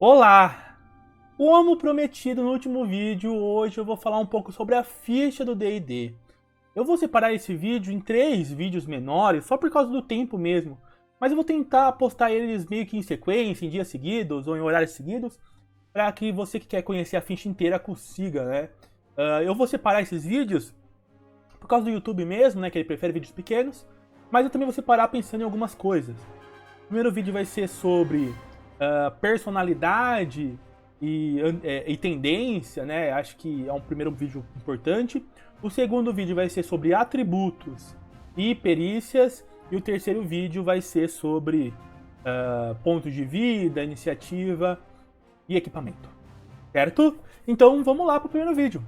Olá! Como prometido no último vídeo, hoje eu vou falar um pouco sobre a ficha do D&D. Eu vou separar esse vídeo em 3 vídeos menores, só por causa do tempo mesmo. Mas eu vou tentar postar eles meio que em sequência, em dias seguidos ou em horários seguidos, para que você que quer conhecer a ficha inteira consiga, né? Eu vou separar esses vídeos por causa do YouTube mesmo, né? Que ele prefere vídeos pequenos. Mas eu também vou separar pensando em algumas coisas. O primeiro vídeo vai ser sobre personalidade e tendência, né? Acho que é um primeiro vídeo importante. O segundo vídeo vai ser sobre atributos e perícias. E o terceiro vídeo vai ser sobre pontos de vida, iniciativa e equipamento. Certo? Então vamos lá para o primeiro vídeo.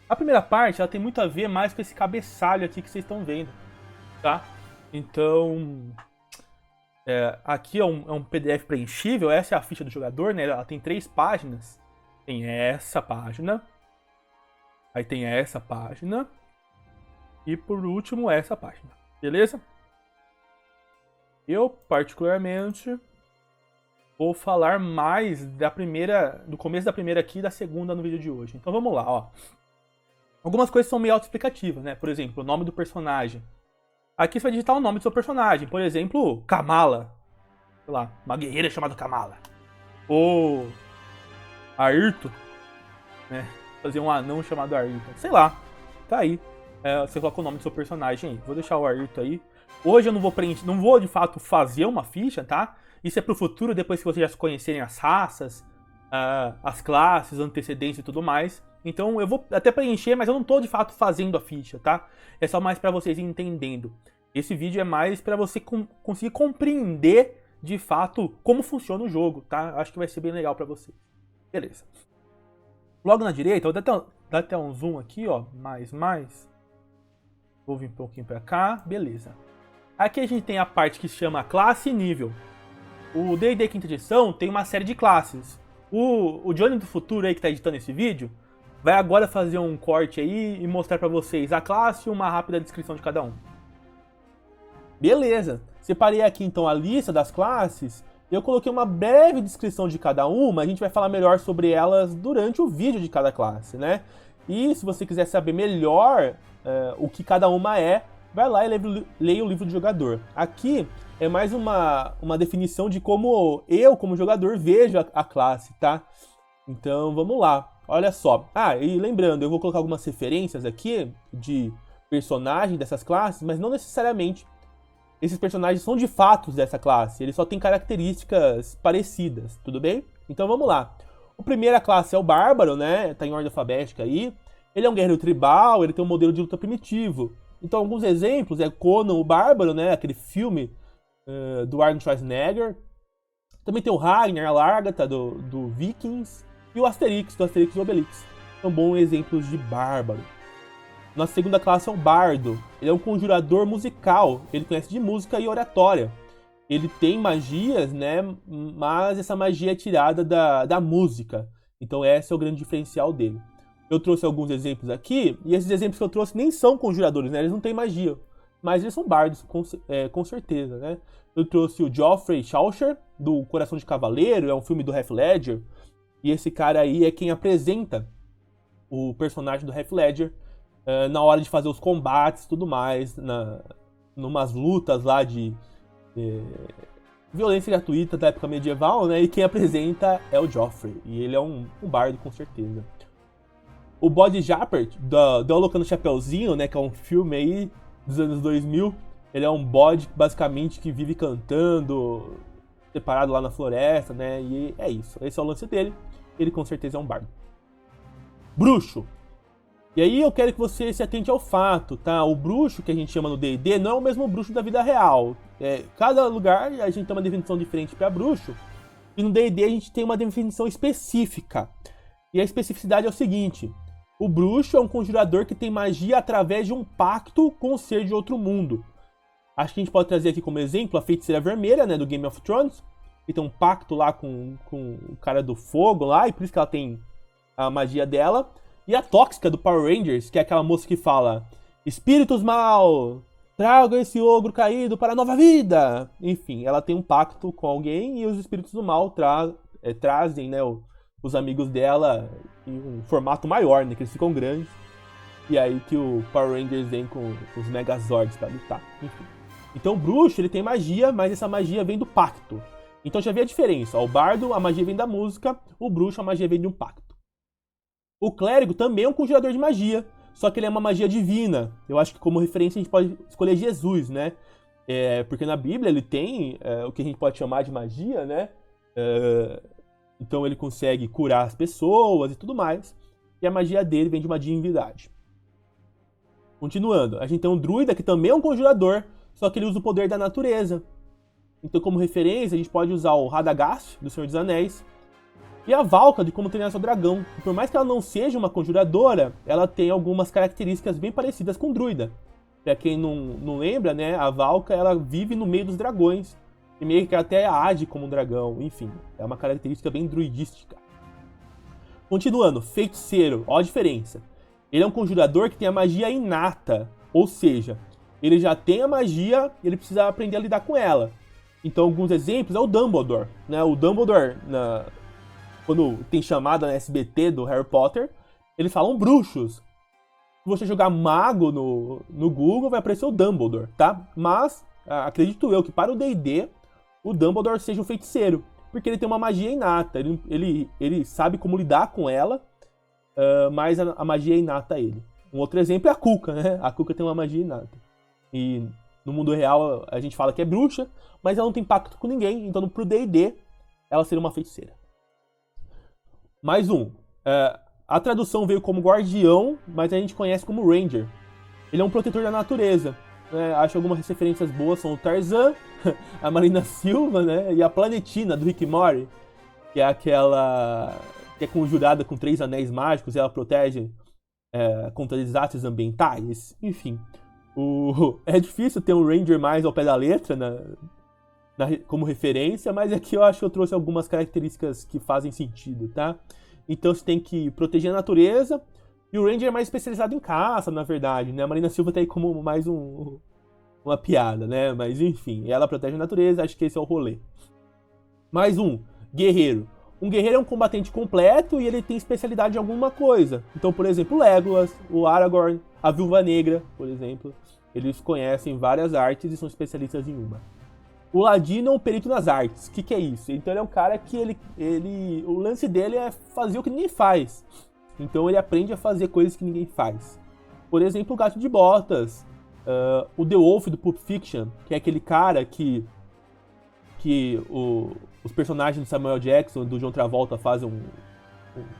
A primeira parte ela tem muito a ver mais com esse cabeçalho aqui que vocês estão vendo, tá? Então, aqui é um PDF preenchível, essa é a ficha do jogador, né? Ela tem 3 páginas. Tem essa página, aí tem essa página, e por último essa página, beleza? Eu, particularmente, vou falar mais do começo da primeira aqui e da segunda no vídeo de hoje. Então vamos lá, ó. Algumas coisas são meio autoexplicativas, né? Por exemplo, o nome do personagem. Aqui você vai digitar o nome do seu personagem. Por exemplo, Kamala. Sei lá, uma guerreira chamada Kamala. Ou Ayrton, né? Fazer um anão chamado Ayrton. Sei lá, tá aí. Você coloca o nome do seu personagem aí. Vou deixar o Ayrton aí. Hoje eu não vou preencher, não vou de fato fazer uma ficha, tá? Isso é pro futuro, depois que vocês já conhecerem as raças, as classes, antecedentes e tudo mais. Então eu vou até preencher, mas eu não tô de fato fazendo a ficha, tá? É só mais pra vocês entendendo. Esse vídeo é mais pra você conseguir compreender de fato como funciona o jogo, tá? Acho que vai ser bem legal pra vocês. Beleza. Logo na direita, vou dar até um zoom aqui, ó. Mais. Vou vir um pouquinho pra cá. Beleza. Aqui a gente tem a parte que se chama classe e nível. O D&D quinta edição tem uma série de classes. O Johnny do futuro aí que tá editando esse vídeo vai agora fazer um corte aí e mostrar pra vocês a classe e uma rápida descrição de cada um. Beleza. Separei aqui então a lista das classes. Eu coloquei uma breve descrição de cada uma. A gente vai falar melhor sobre elas durante o vídeo de cada classe, né? E se você quiser saber melhor o que cada uma é, vai lá e leia o livro do jogador. Aqui é mais uma definição de como eu, como jogador, vejo a classe, tá? Então vamos lá. Olha só. E lembrando, eu vou colocar algumas referências aqui de personagens dessas classes, mas não necessariamente esses personagens são de fato dessa classe. Eles só têm características parecidas, tudo bem? Então vamos lá. A primeira classe é o Bárbaro, né? Tá em ordem alfabética aí. Ele é um guerreiro tribal, ele tem um modelo de luta primitivo. Então alguns exemplos é Conan o Bárbaro, né? Aquele filme do Arnold Schwarzenegger. Também tem o Ragnar, a Largata do Vikings. E o Asterix, do Asterix e Obelix. São bons exemplos de bárbaro. Nossa segunda classe é o Bardo. Ele é um conjurador musical. Ele conhece de música e oratória. Ele tem magias, né? Mas essa magia é tirada da música. Então esse é o grande diferencial dele. Eu trouxe alguns exemplos aqui. E esses exemplos que eu trouxe nem são conjuradores, né? Eles não têm magia. Mas eles são bardos, com certeza, né? Eu trouxe o Geoffrey Chaucer, do Coração de Cavaleiro. É um filme do Heath Ledger. E esse cara aí é quem apresenta o personagem do Heath Ledger na hora de fazer os combates e tudo mais, numas lutas lá de violência gratuita da época medieval, né? E quem apresenta é o Geoffrey. E ele é um bardo, com certeza. O Bode Japert, do Alocando Chapeuzinho, né? Que é um filme aí dos anos 2000. Ele é um bode, basicamente, que vive cantando, separado lá na floresta, né? E é isso. Esse é o lance dele. Ele com certeza é um bardo. Bruxo. E aí eu quero que você se atente ao fato, tá? O bruxo que a gente chama no D&D não é o mesmo bruxo da vida real. Cada lugar a gente tem uma definição diferente para bruxo. E no D&D a gente tem uma definição específica. E a especificidade é o seguinte. O bruxo é um conjurador que tem magia através de um pacto com o ser de outro mundo. Acho que a gente pode trazer aqui como exemplo a Feiticeira Vermelha, né, do Game of Thrones. Que tem um pacto lá com o cara do fogo lá, e por isso que ela tem a magia dela. E a Tóxica do Power Rangers, que é aquela moça que fala espíritos mal, traga esse ogro caído para a nova vida. Enfim, ela tem um pacto com alguém e os espíritos do mal trazem, né, os amigos dela em um formato maior, né, que eles ficam grandes. E aí que o Power Rangers vem com os Megazords pra lutar. Enfim. Então o bruxo, ele tem magia, mas essa magia vem do pacto. Então já vê a diferença. O bardo, a magia vem da música. O bruxo, a magia vem de um pacto. O clérigo também é um conjurador de magia. Só que ele é uma magia divina. Eu acho que como referência a gente pode escolher Jesus, né? Porque na Bíblia ele tem o que a gente pode chamar de magia, né? Então ele consegue curar as pessoas e tudo mais. E a magia dele vem de uma divindade. Continuando, a gente tem um druida que também é um conjurador, só que ele usa o poder da natureza. Então, como referência, a gente pode usar o Radagast, do Senhor dos Anéis, e a Valka, de Como Treinar Seu Dragão. E por mais que ela não seja uma conjuradora, ela tem algumas características bem parecidas com o druida. Pra quem não lembra, né, a Valka, ela vive no meio dos dragões, e meio que até age como um dragão, enfim. É uma característica bem druidística. Continuando, feiticeiro, ó a diferença. Ele é um conjurador que tem a magia inata, ou seja, ele já tem a magia e ele precisa aprender a lidar com ela. Então, alguns exemplos é o Dumbledore. Né? O Dumbledore, quando tem chamada na SBT do Harry Potter, eles falam bruxos. Se você jogar mago no Google, vai aparecer o Dumbledore, tá? Mas, acredito eu que para o D&D, o Dumbledore seja um feiticeiro, porque ele tem uma magia inata, ele sabe como lidar com ela, mas a magia é inata a ele. Um outro exemplo é a Cuca, né? A Cuca tem uma magia inata. E no mundo real a gente fala que é bruxa, mas ela não tem pacto com ninguém, então pro D&D ela seria uma feiticeira. Mais um. A tradução veio como guardião, mas a gente conhece como Ranger. Ele é um protetor da natureza. Acho algumas referências boas são o Tarzan, a Marina Silva, né? E a Planetina, do Rick e Morty, que é aquela que é conjurada com 3 anéis mágicos e ela protege contra desastres ambientais. Enfim, é difícil ter um Ranger mais ao pé da letra como referência, mas aqui eu acho que eu trouxe algumas características que fazem sentido, tá? Então você tem que proteger a natureza, e o Ranger é mais especializado em caça, na verdade, né? A Marina Silva tá aí como mais uma piada, né? Mas enfim, ela protege a natureza, acho que esse é o rolê. Mais um, guerreiro. Um guerreiro é um combatente completo e ele tem especialidade em alguma coisa. Então, por exemplo, o Legolas, o Aragorn, a Viúva Negra, por exemplo. Eles conhecem várias artes e são especialistas em uma. O Ladino é um perito nas artes. O que é isso? Então ele é um cara que o lance dele é fazer o que ninguém faz. Então ele aprende a fazer coisas que ninguém faz. Por exemplo, o Gato de Botas. O The Wolf do Pulp Fiction, que é aquele cara que os personagens do Samuel Jackson e do John Travolta fazem um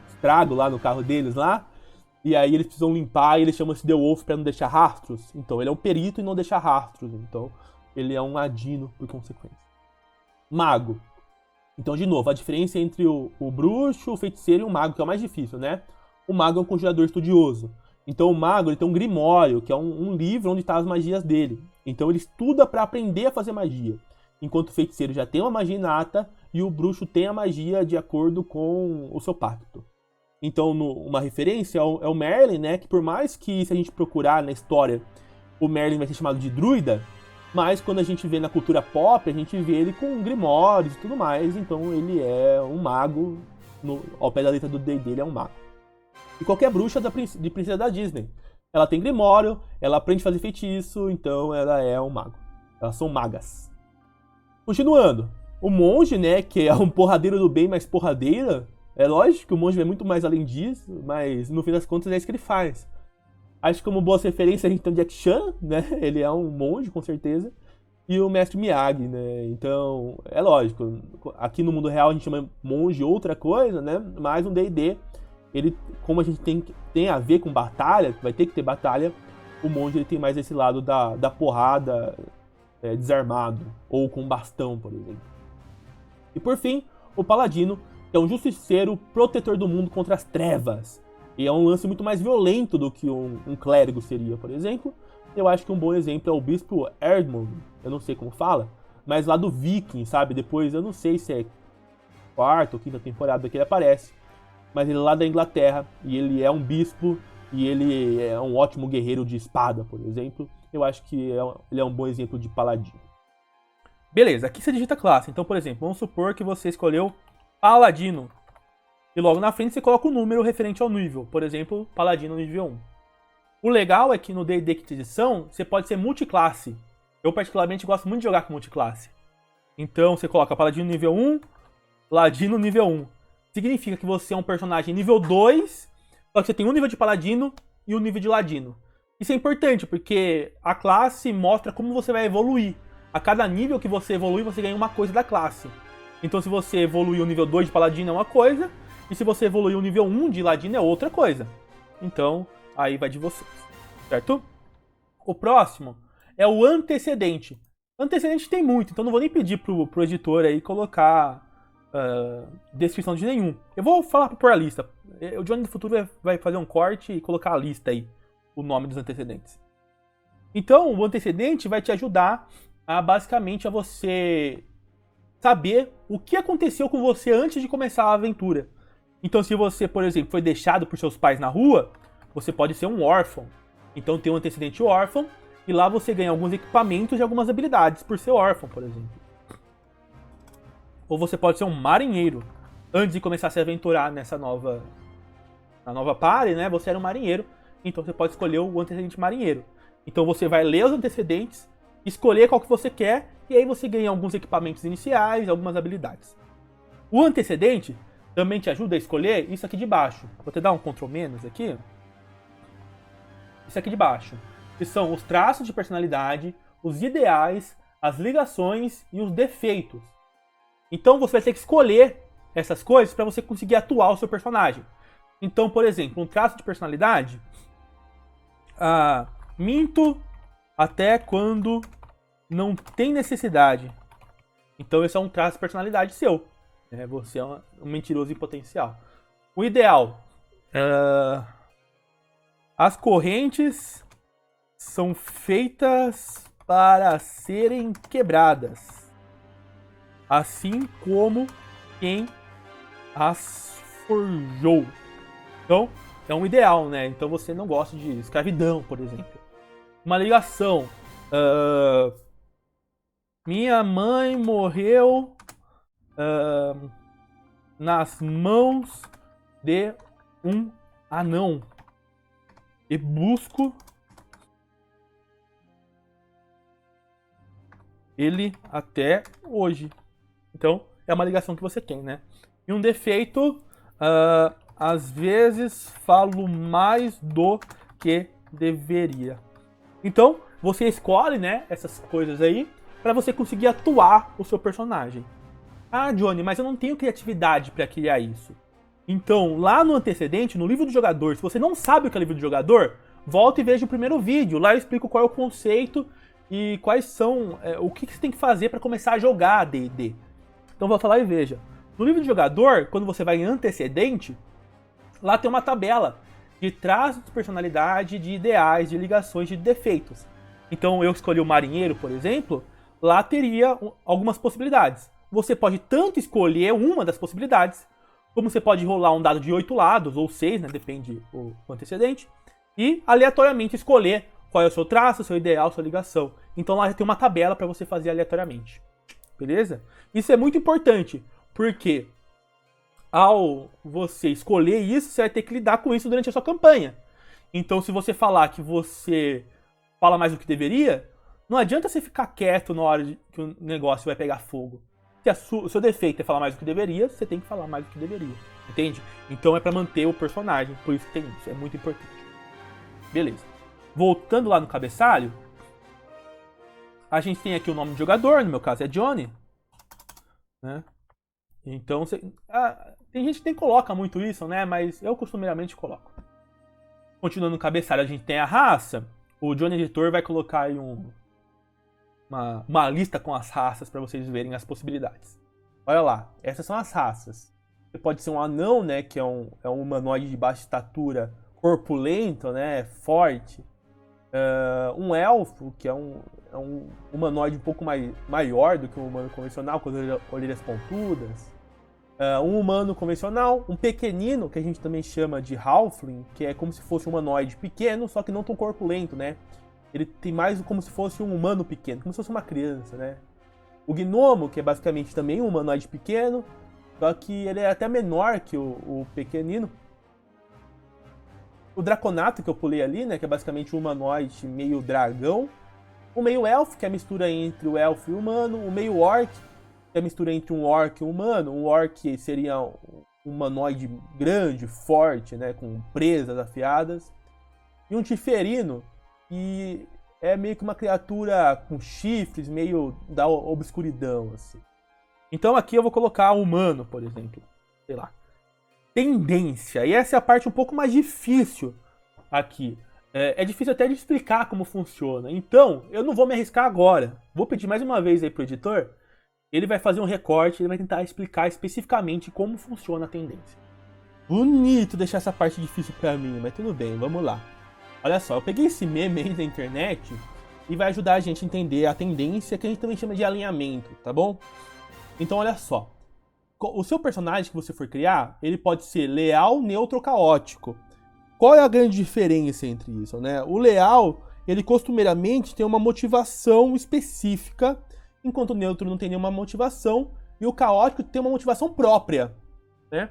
estrago lá no carro deles lá. E aí eles precisam limpar e eles chamam esse The Wolf pra não deixar rastros. Então ele é um perito e não deixa rastros. Então ele é um ladino por consequência. Mago. Então, de novo, a diferença entre o bruxo, o feiticeiro e o mago, que é o mais difícil, né? O mago é um conjurador estudioso. Então o mago ele tem um grimório, que é um livro onde estão as magias dele. Então ele estuda para aprender a fazer magia. Enquanto o feiticeiro já tem uma magia inata e o bruxo tem a magia de acordo com o seu pacto. Então, uma referência é o Merlin, né? Que por mais que, se a gente procurar na história, o Merlin vai ser chamado de druida, mas quando a gente vê na cultura pop, a gente vê ele com grimórios e tudo mais. Então ele é um mago, ao pé da letra do D&D ele é um mago. E qualquer bruxa de princesa da Disney. Ela tem grimório, ela aprende a fazer feitiço, então ela é um mago. Elas são magas. Continuando, o monge, né, que é um porradeiro do bem, mas porradeira, é lógico que o monge é muito mais além disso, mas no fim das contas é isso que ele faz. Acho que como boas referências a gente tem o Jack Chan, né, ele é um monge com certeza, e o mestre Miyagi, né, então é lógico, aqui no mundo real a gente chama monge outra coisa, né, mas no D&D, ele, como a gente tem a ver com batalha, vai ter que ter batalha, o monge ele tem mais esse lado da porrada, desarmado, ou com bastão, por exemplo. E por fim, o paladino, que é um justiceiro protetor do mundo contra as trevas. E é um lance muito mais violento do que um clérigo seria, por exemplo. Eu acho que um bom exemplo é o bispo Erdmund, eu não sei como fala, mas lá do Viking, sabe? Depois, eu não sei se é quarta ou quinta temporada que ele aparece, mas ele é lá da Inglaterra, e ele é um bispo, e ele é um ótimo guerreiro de espada, por exemplo. eu acho que ele é um bom exemplo de paladino. Beleza, aqui você digita classe. Então, por exemplo, vamos supor que você escolheu paladino. E logo na frente você coloca o número referente ao nível. Por exemplo, paladino nível 1. O legal é que no D&D Quinta Edição, você pode ser multiclasse. Eu particularmente gosto muito de jogar com multiclasse. Então você coloca paladino nível 1, ladino nível 1. Significa que você é um personagem nível 2, só que você tem um nível de paladino e um nível de ladino. Isso é importante, porque a classe mostra como você vai evoluir. A cada nível que você evolui, você ganha uma coisa da classe. Então se você evoluir o nível 2 de paladino é uma coisa, e se você evoluir o nível 1 de ladino é outra coisa. Então, aí vai de vocês, certo? O próximo é o antecedente. Antecedente tem muito, então não vou nem pedir pro editor aí colocar descrição de nenhum. Eu vou falar por a lista. O Johnny do Futuro vai fazer um corte e colocar a lista aí, o nome dos antecedentes. Então, o antecedente vai te ajudar basicamente a você saber o que aconteceu com você antes de começar a aventura. Então, se você, por exemplo, foi deixado por seus pais na rua, você pode ser um órfão. Então, tem um antecedente órfão, e lá você ganha alguns equipamentos e algumas habilidades por ser órfão, por exemplo. Ou você pode ser um marinheiro. Antes de começar a se aventurar na nova party, né? Você era um marinheiro, então você pode escolher o antecedente marinheiro. Então, você vai ler os antecedentes, escolher qual que você quer, e aí você ganha alguns equipamentos iniciais, algumas habilidades. O antecedente também te ajuda a escolher isso aqui de baixo. Vou até dar um Ctrl- aqui. Isso aqui de baixo. Que são os traços de personalidade, os ideais, as ligações e os defeitos. Então você vai ter que escolher essas coisas para você conseguir atuar o seu personagem. Então, por exemplo, um traço de personalidade... minto até quando não tem necessidade. Então esse é um traço de personalidade seu. Você é um mentiroso em potencial. O ideal. As correntes são feitas para serem quebradas. Assim como quem as forjou. Então, é um ideal, né? Então você não gosta de escravidão, por exemplo. Uma ligação. Minha mãe morreu nas mãos de um anão. E busco ele até hoje. Então, é uma ligação que você tem, né? E um defeito, às vezes falo mais do que deveria. Então, você escolhe, né, essas coisas aí para você conseguir atuar o seu personagem. Ah, Johnny, mas eu não tenho criatividade para criar isso. Então, lá no antecedente, no livro do jogador, se você não sabe o que é livro do jogador, volta e veja o primeiro vídeo. Lá eu explico qual é o conceito e quais são, o que você tem que fazer para começar a jogar D&D. Então volta lá e veja. No livro do jogador, quando você vai em antecedente, lá tem uma tabela de traços de personalidade, de ideais, de ligações, de defeitos. Então eu escolhi o marinheiro, por exemplo, lá teria algumas possibilidades. Você pode tanto escolher uma das possibilidades, como você pode rolar um dado de 8 lados, ou 6, né, depende do antecedente, e aleatoriamente escolher qual é o seu traço, o seu ideal, sua ligação. Então lá tem uma tabela para você fazer aleatoriamente. Beleza? Isso é muito importante, porque ao você escolher isso, você vai ter que lidar com isso durante a sua campanha. Então se você falar que você fala mais do que deveria, não adianta você ficar quieto na hora que o negócio vai pegar fogo. Se o seu defeito é falar mais do que deveria, você tem que falar mais do que deveria. Entende? Então é pra manter o personagem, por isso que tem isso. É muito importante. Beleza. Voltando lá no cabeçalho, a gente tem aqui o nome do jogador, no meu caso é Johnny. Né? Então, tem gente que nem coloca muito isso, né? Mas eu costumeiramente coloco. Continuando no cabeçalho, a gente tem a raça. O Johnny Editor vai colocar aí uma lista com as raças para vocês verem as possibilidades. Olha lá, essas são as raças. Você pode ser um anão, né, que é um humanoide de baixa estatura, corpulento, né, forte. Um elfo, que é um humanoide um pouco maior do que um humano convencional, com orelhas pontudas. Um humano convencional, um pequenino, que a gente também chama de halfling, que é como se fosse um humanoide pequeno, só que não tão corpulento, né? ele tem mais como se fosse um humano pequeno, como se fosse uma criança, né? O gnomo, que é basicamente também um humanoide pequeno, só que ele é até menor que o pequenino. O draconato que eu pulei ali, né, que é basicamente um humanoide meio dragão. O meio elfo, que é a mistura entre o elfo e o humano. O meio orc, que é a mistura entre um orc e um humano. Um orc seria um humanoide grande, forte, né, com presas afiadas. E um tiferino, que é meio que uma criatura com chifres, meio da obscuridão, assim. Então aqui eu vou colocar humano, por exemplo. Sei lá. Tendência. E essa é a parte um pouco mais difícil aqui. É difícil até de explicar como funciona. Então, eu não vou me arriscar agora. Vou pedir mais uma vez aí pro editor. Ele vai fazer um recorte, ele vai tentar explicar especificamente como funciona a tendência. Bonito deixar essa parte difícil pra mim, mas tudo bem, vamos lá. Olha só, eu peguei esse meme aí da internet e vai ajudar a gente a entender a tendência, que a gente também chama de alinhamento, tá bom? Então olha só. O seu personagem que você for criar, ele pode ser leal, neutro ou caótico. Qual é a grande diferença entre isso, né? O leal, ele costumeiramente tem uma motivação específica, enquanto o neutro não tem nenhuma motivação, e o caótico tem uma motivação própria, né?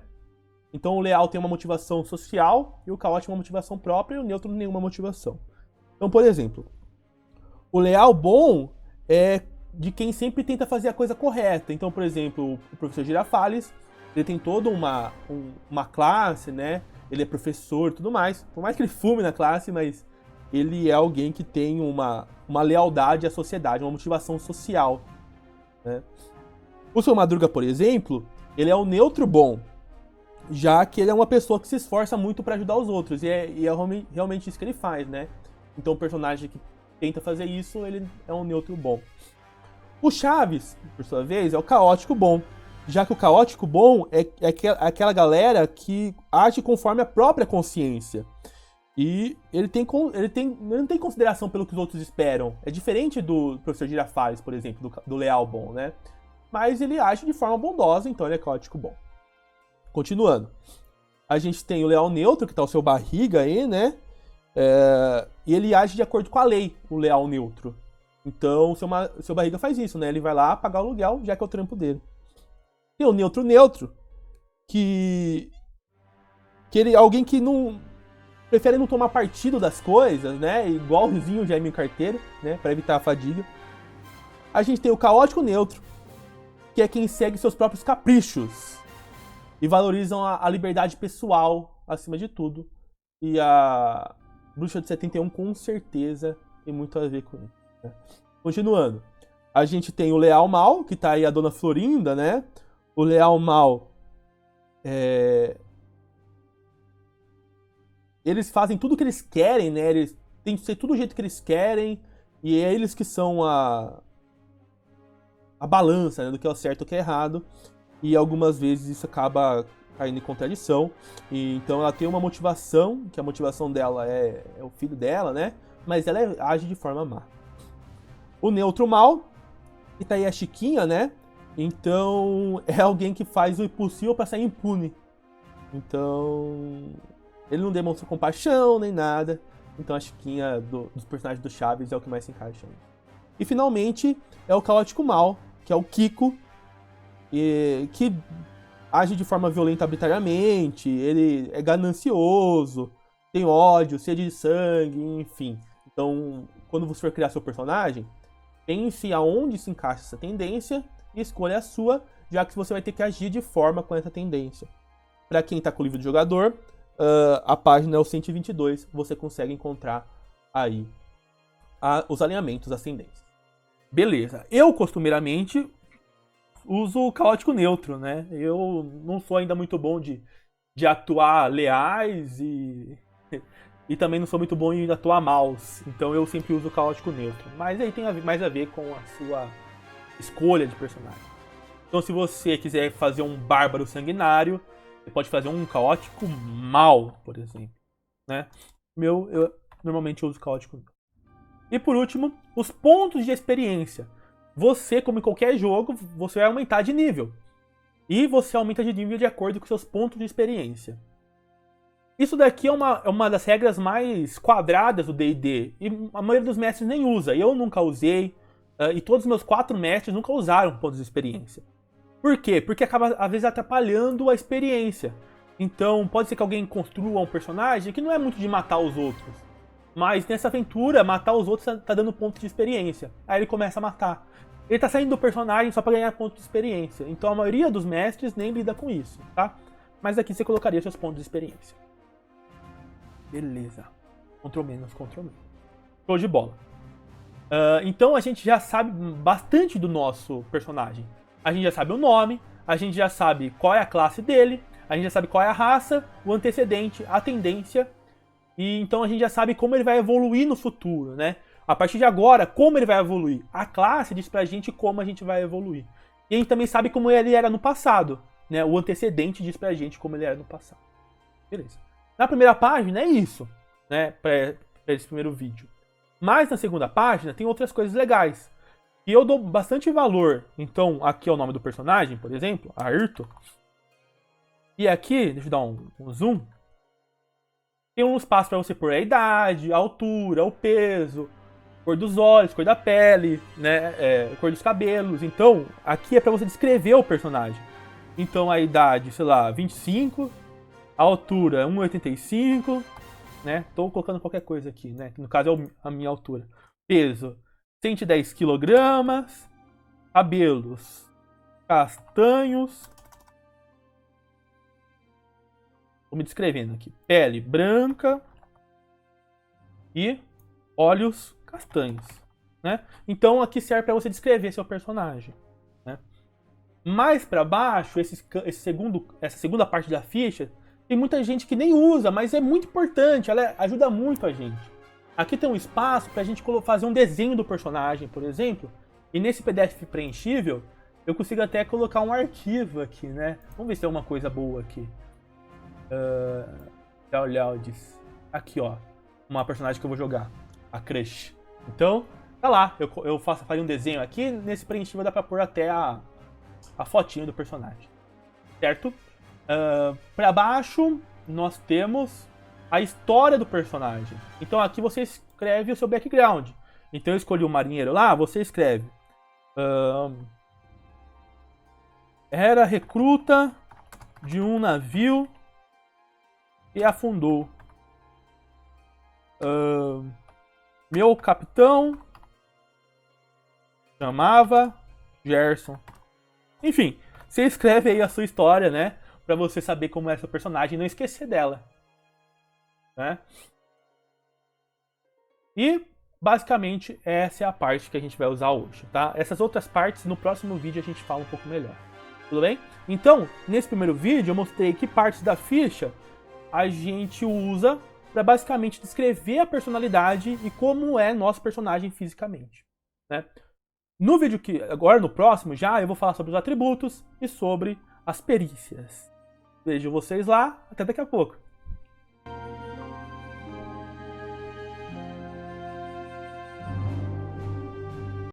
Então o leal tem uma motivação social, e o caótico uma motivação própria, e o neutro nenhuma motivação. Então, por exemplo, o leal bom é de quem sempre tenta fazer a coisa correta. Então, por exemplo, o professor Girafales, ele tem toda uma classe, né? Ele é professor e tudo mais. Por mais que ele fume na classe, mas ele é alguém que tem uma lealdade à sociedade, uma motivação social, né? O seu Madruga, por exemplo, ele é o neutro bom, já que ele é uma pessoa que se esforça muito para ajudar os outros. E é realmente isso que ele faz, né? Então o personagem que tenta fazer isso, ele é um neutro bom. O Chaves, por sua vez, é o caótico bom, já que o caótico bom é aquela galera que age conforme a própria consciência. E ele não tem consideração pelo que os outros esperam. É diferente do professor Girafales, por exemplo, do leal bom, né? Mas ele age de forma bondosa, então ele é caótico bom. Continuando. A gente tem o leal neutro, que tá o seu Barriga aí, né? E ele age de acordo com a lei, o leal neutro. Então, o seu Barriga faz isso, né? Ele vai lá pagar o aluguel, já que é o trampo dele. Tem o neutro, que ele é alguém que não prefere não tomar partido das coisas, né? Igualzinho o Jaime Carteiro, né? Para evitar a fadiga. A gente tem o caótico neutro, que é quem segue seus próprios caprichos e valorizam a liberdade pessoal acima de tudo. E a Bruxa de 71 com certeza tem muito a ver com isso. Continuando, a gente tem o leal mal, que tá aí a Dona Florinda, né? O leal mal eles fazem tudo o que eles querem, né? Eles têm que ser tudo do jeito que eles querem, e é eles que são a balança, né? Do que é o certo e o que é errado. E algumas vezes isso acaba caindo em contradição. E então ela tem uma motivação, que a motivação dela é o filho dela, né? Mas ela age de forma má. O neutro mal, que tá aí a Chiquinha, né? Então, é alguém que faz o impossível pra sair impune. Então, ele não demonstra compaixão nem nada. Então, a Chiquinha dos personagens do Chaves é o que mais se encaixa. E, finalmente, é o caótico mal, que é o Kiko, que age de forma violenta arbitrariamente, ele é ganancioso, tem ódio, sede de sangue, enfim. Então, quando você for criar seu personagem, pense aonde se encaixa essa tendência e escolha a sua, já que você vai ter que agir de forma com essa tendência. Para quem está com o livro do jogador, a página é o 122, você consegue encontrar aí os alinhamentos, as tendências. Beleza, eu costumeiramente uso o caótico neutro, né? Eu não sou ainda muito bom de atuar leais e também não sou muito bom em atuar maus. Então eu sempre uso o caótico neutro. Mas aí tem mais a ver com a sua escolha de personagem. Então se você quiser fazer um bárbaro sanguinário, você pode fazer um caótico mal, por exemplo, né? Eu normalmente uso caótico neutro. E por último, os pontos de experiência. Você, como em qualquer jogo, você vai aumentar de nível. E você aumenta de nível de acordo com seus pontos de experiência. Isso daqui é uma das regras mais quadradas do D&D, e a maioria dos mestres nem usa. Eu nunca usei, e todos os meus 4 mestres nunca usaram pontos de experiência. Por quê? Porque acaba, às vezes, atrapalhando a experiência. Então, pode ser que alguém construa um personagem que não é muito de matar os outros. Mas nessa aventura, matar os outros tá dando ponto de experiência. Aí ele começa a matar. Ele tá saindo do personagem só pra ganhar ponto de experiência. Então a maioria dos mestres nem lida com isso, tá? Mas aqui você colocaria seus pontos de experiência. Beleza. Ctrl menos, Ctrl menos. Show de bola. Então a gente já sabe bastante do nosso personagem. A gente já sabe o nome, a gente já sabe qual é a classe dele, a gente já sabe qual é a raça, o antecedente, a tendência. E então a gente já sabe como ele vai evoluir no futuro, né? A partir de agora, como ele vai evoluir? A classe diz pra gente como a gente vai evoluir. E a gente também sabe como ele era no passado, né? O antecedente diz pra gente como ele era no passado. Beleza. Na primeira página é isso, né? Pra esse primeiro vídeo. Mas na segunda página tem outras coisas legais. E eu dou bastante valor. Então, aqui é o nome do personagem, por exemplo, Ayrton. E aqui, deixa eu dar um zoom. Tem um espaço para você pôr a idade, a altura, o peso, cor dos olhos, cor da pele, né? Cor dos cabelos. Então, aqui é para você descrever o personagem. Então, a idade, sei lá, 25. A altura, 1,85. Né? Tô colocando qualquer coisa aqui, né? Que no caso é a minha altura. Peso, 110 kg. Cabelos, castanhos. Vou me descrevendo aqui. Pele branca e olhos castanhos, né? Então aqui serve para você descrever seu personagem, né? Mais para baixo, essa segunda parte da ficha, tem muita gente que nem usa, mas é muito importante, ela ajuda muito a gente. Aqui tem um espaço para a gente fazer um desenho do personagem, por exemplo, e nesse PDF preenchível, eu consigo até colocar um arquivo aqui, né? Vamos ver se tem alguma coisa boa aqui. Aqui, ó. Uma personagem que eu vou jogar. A Crush. Então, tá lá. Eu faria um desenho aqui. Nesse preenchível dá pra pôr até a fotinha do personagem. Certo? Pra baixo, nós temos a história do personagem. Então aqui você escreve o seu background. Então eu escolhi o marinheiro lá. Você escreve. Era recruta de um navio e afundou. Meu capitão chamava Gerson. Enfim, você escreve aí a sua história, né? Pra você saber como é seu personagem e não esquecer dela. Né? E, basicamente, essa é a parte que a gente vai usar hoje, tá? Essas outras partes, no próximo vídeo a gente fala um pouco melhor. Tudo bem? Então, nesse primeiro vídeo eu mostrei que partes da ficha a gente usa para basicamente descrever a personalidade e como é nosso personagem fisicamente, né? No vídeo agora no próximo já eu vou falar sobre os atributos e sobre as perícias. Vejo vocês lá, até daqui a pouco.